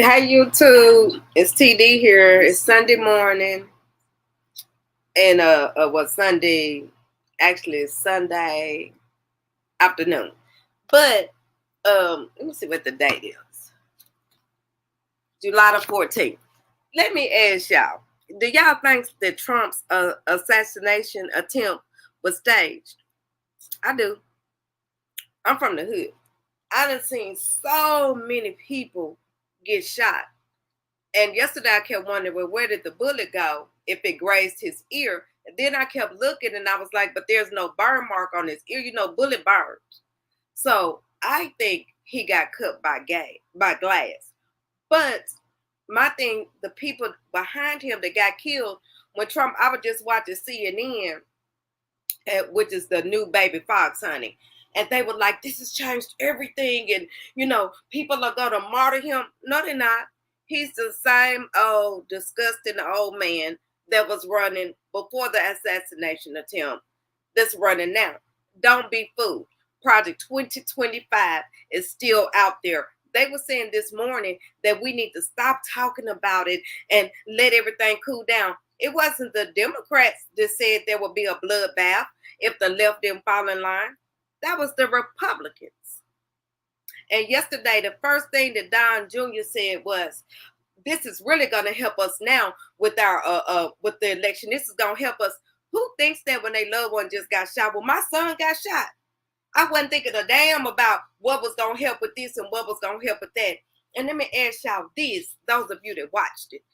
Hi YouTube, it's TD here. It's Sunday morning, and Sunday? Actually, it's Sunday afternoon. But let me see what the date is. July the 14th. Let me ask y'all: do y'all think that Trump's assassination attempt was staged? I do. I'm from the hood. I done seen so many people get shot. And yesterday I kept wondering, well, where did the bullet go if it grazed his ear? And then I kept looking and I was like, but there's no burn mark on his ear. You know, bullet burns. So I think he got cut by glass. But my thing, the people behind him that got killed when Trump, I was just watching CNN, which is the new Baby Fox, honey. And they were like, this has changed everything. And, you know, people are going to martyr him. No, they're not. He's the same old disgusting old man that was running before the assassination attempt that's running now. Don't be fooled. Project 2025 is still out there. They were saying this morning that we need to stop talking about it and let everything cool down. It wasn't the Democrats that said there would be a bloodbath if the left didn't fall in line. That was the Republicans. And yesterday, the first thing that Don Jr. said was, this is really going to help us now with our with the election. This is going to help us. Who thinks that when their loved one just got shot? Well, my son got shot. I wasn't thinking a damn about what was going to help with this and what was going to help with that. And let me ask y'all this, those of you that watched it.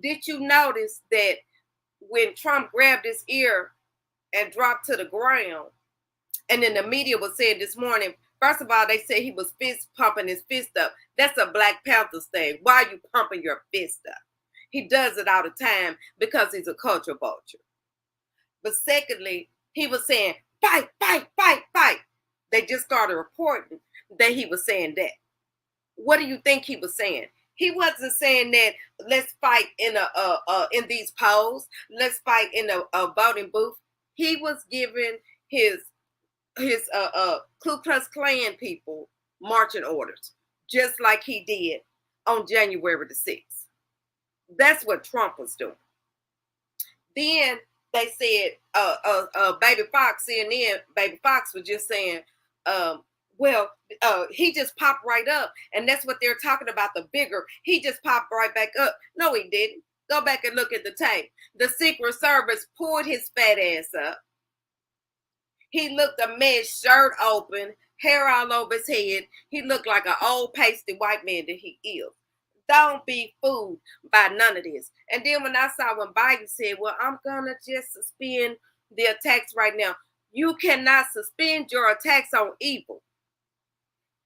Did you notice that when Trump grabbed his ear and dropped to the ground, and then the media was saying this morning, first of all, they said he was pumping his fist up. That's a Black Panthers thing. Why are you pumping your fist up? He does it all the time because he's a culture vulture. But secondly, he was saying, fight, fight, fight, fight. They just started reporting that he was saying that. What do you think he was saying? He wasn't saying that let's fight in in these polls, let's fight in a voting booth. He was giving his Ku Klux Klan people marching orders, just like he did on January the 6th. That's what Trump was doing. Then they said, Baby Fox, CNN, Baby Fox was just saying, he just popped right up. And that's what they're talking about, the bigger. He just popped right back up. No, he didn't. Go back and look at the tape. The Secret Service pulled his fat ass up. He looked a mess, shirt open, hair all over his head. He looked like an old pasty white man that he is. Don't be fooled by none of this. And then when I saw when Biden said, well, I'm going to just suspend the attacks right now. You cannot suspend your attacks on evil.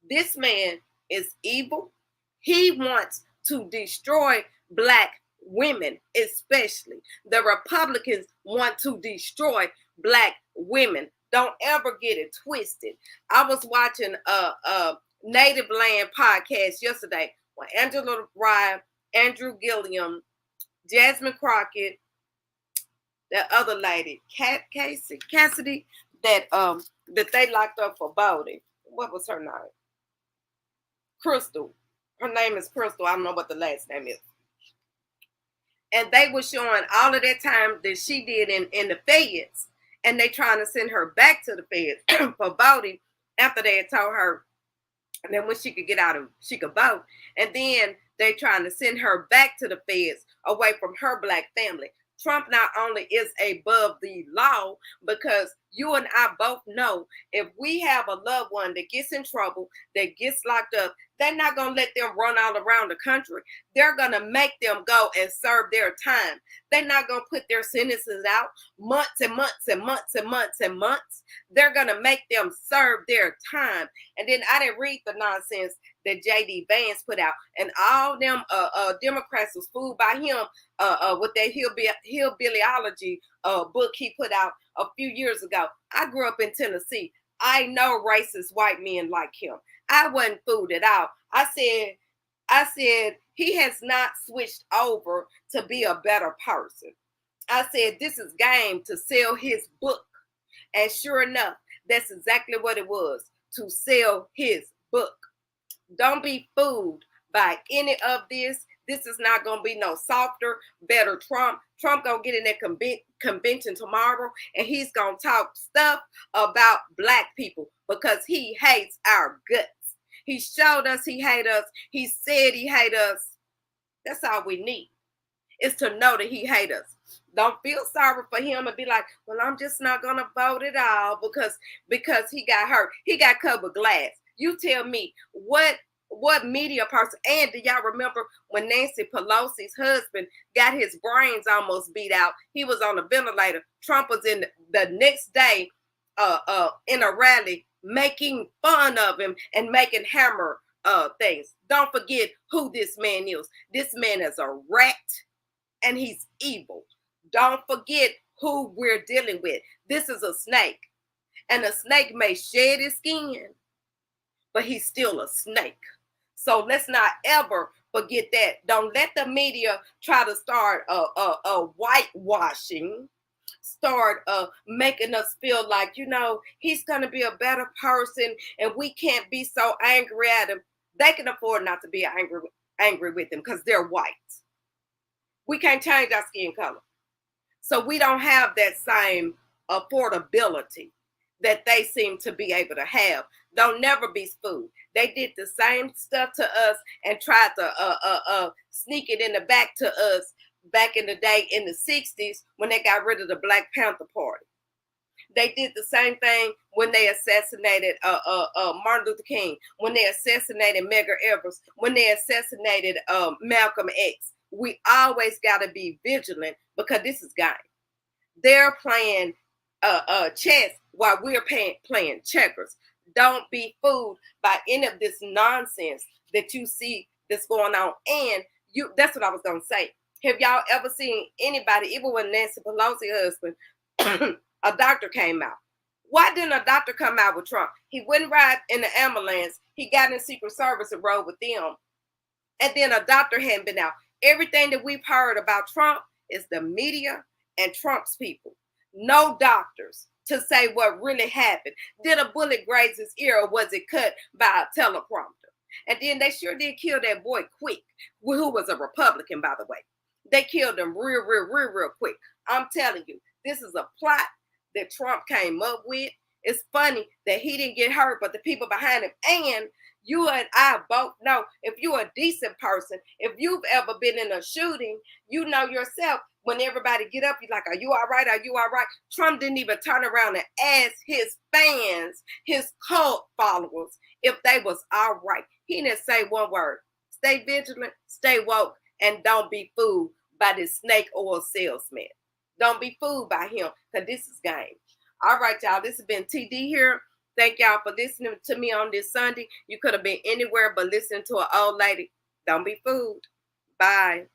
This man is evil. He wants to destroy Black women, especially. The Republicans want to destroy Black women. Don't ever get it twisted. I was watching a Native Land podcast yesterday with Angela Rye, Andrew Gilliam, Jasmine Crockett, that other lady, Cassidy, that they locked up for voting. What was her name? Crystal. Her name is Crystal. I don't know what the last name is. And they were showing all of that time that she did in the feds. And they trying to send her back to the feds for voting after they had told her, and then when she could get out and she could vote. And then they trying to send her back to the feds away from her Black family. Trump not only is above the law, because you and I both know if we have a loved one that gets in trouble, that gets locked up, they're not going to let them run all around the country. They're going to make them go and serve their time. They're not going to put their sentences out months and months and months and months and months. They're going to make them serve their time. And then I didn't read the nonsense that J.D. Vance put out. And all them Democrats was fooled by him with that hillbillyology book he put out a few years ago. I grew up in Tennessee. I know racist white men like him. I wasn't fooled at all. I said he has not switched over to be a better person. I said this is game to sell his book. And sure enough, that's exactly what it was, to sell his book. Don't be fooled by any of this. This is not going to be no softer, better Trump. Trump going to get in that convention tomorrow, and he's going to talk stuff about black people because he hates our guts. He showed us he hates us. He said he hates us. That's all we need, is to know that he hates us. Don't feel sorry for him and be like, well, I'm just not going to vote at all because he got hurt. He got covered glass. You tell me what media person, and do y'all remember when Nancy Pelosi's husband got his brains almost beat out? He was on a ventilator. Trump was in the next day in a rally making fun of him and making hammer things. Don't forget who this man is. This man is a rat and he's evil. Don't forget who we're dealing with. This is a snake, and a snake may shed his skin, but he's still a snake. So let's not ever forget that. Don't let the media try to start whitewashing, start making us feel like, he's going to be a better person and we can't be so angry at him. They can afford not to be angry with him because they're white. We can't change our skin color. So we don't have that same affordability that they seem to be able to have. Don't never be fooled. They did the same stuff to us and tried to sneak it in the back to us back in the day in the 60s when they got rid of the Black Panther Party. They did the same thing when they assassinated Martin Luther King, when they assassinated Medgar Evers, when they assassinated Malcolm X. We always got to be vigilant because this is game. They're playing chess while we're playing checkers. Don't be fooled by any of this nonsense that you see that's going on. And that's what I was going to say. Have y'all ever seen anybody, even when Nancy Pelosi's husband, a doctor came out? Why didn't a doctor come out with Trump? He wouldn't ride in the ambulance. He got in Secret Service and rode with them. And then a doctor hadn't been out. Everything that we've heard about Trump is the media and Trump's people. No doctors to say what really happened. Did a bullet graze his ear or was it cut by a teleprompter? And then they sure did kill that boy quick, who was a Republican, by the way. They killed him real quick. I'm telling you, this is a plot that Trump came up with. It's funny that he didn't get hurt, but the people behind him. And you and I both know, if you're a decent person, if you've ever been in a shooting, you know yourself, when everybody get up, you're like, are you all right? Are you all right? Trump didn't even turn around and ask his fans, his cult followers, if they was all right. He didn't say one word. Stay vigilant, stay woke, and don't be fooled by this snake oil salesman. Don't be fooled by him, because this is game. All right, y'all, this has been TD here. Thank y'all for listening to me on this Sunday. You could have been anywhere but listening to an old lady. Don't be fooled. Bye.